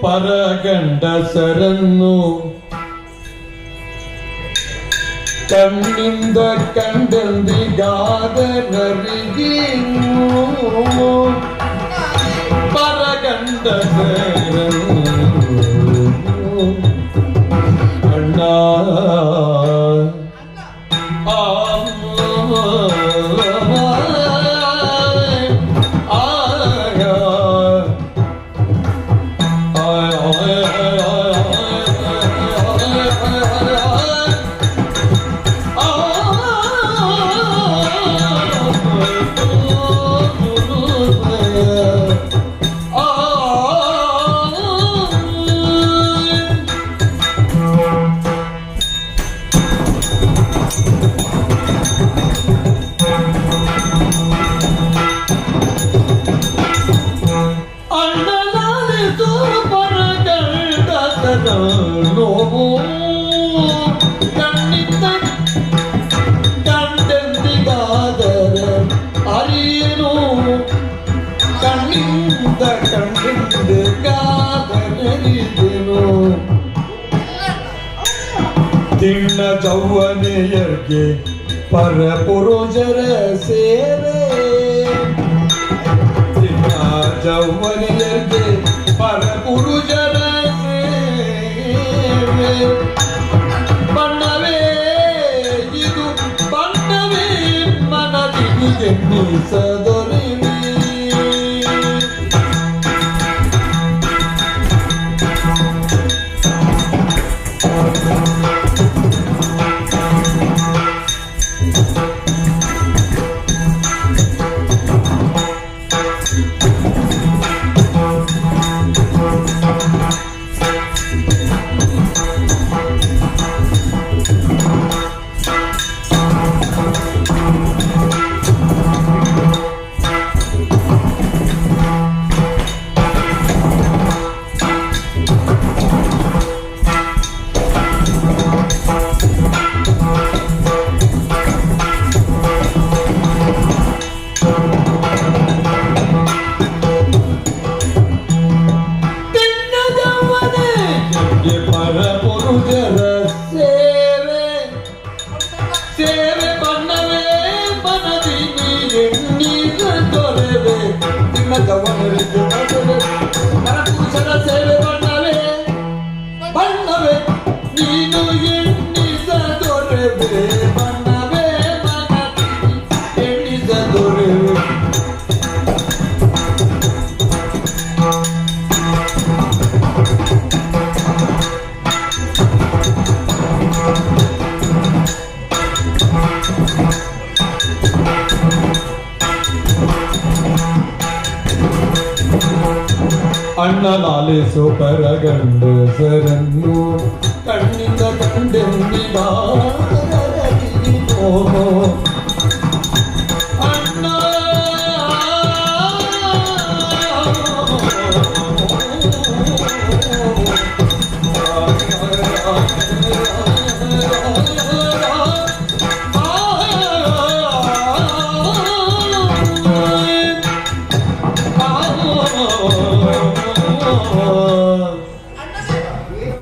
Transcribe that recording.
ಪರಗಂಡಸರನ್ನು ಕಣ್ಣಿಂದ ಕಂಡಂದಿಗಾದರರಿಗೇನು ಪರಗಂಡಸರನ್ನು ಅಣ್ಣ ಕಣ್ಣಿಂದ ಕಂಡೆಂದಿಗಾದರ ಅರಿಯನು ಕಣ್ಣಿಂದ ಕಂಡೆಂದಿಗಾದರರಿದೆನು ದಿಣ್ಣ ಚೌವನೆಯರ್ಗೆ ಪರಪುರುಷರ ಸೇವೆ ದಿಣ್ಣ ಚೌವನೆಯರ್ಗೆ ಪರಪುರುಷರ ಬಣ್ಣವೇ ಇದು ಬಣ್ಣವೇ ಮನದಿಗೆ ಮೀಸದೊಲಿವೆ ಪರಪುರುಷರ ಸೇವೆ ಸೇವೆ ಬಣ್ಣವೇ ಮನದಿ ನೀಗ ತೊರೆವೆ ನಿನ್ನ ಗವನರಿಗೆ ಪರಪುರುಷರ ಸೇವೆ ಬಣ್ಣವೇ ಬಣ್ಣವೇ ನೀನು ಎಣ್ಣಿಸ ತೊರೆವೆ ಬಣ್ಣವೇ ಮನದಿ ಎಣ್ಣಿಸ ತೊರೆವೆ ಅಣ್ಣ ಲಾಲಿಸು ಪರಗಂಡಸರನ್ನು ಕಣ್ಣಿಂದ ಕಂಡೆಂದಿಗಾದರರಿಗೇನು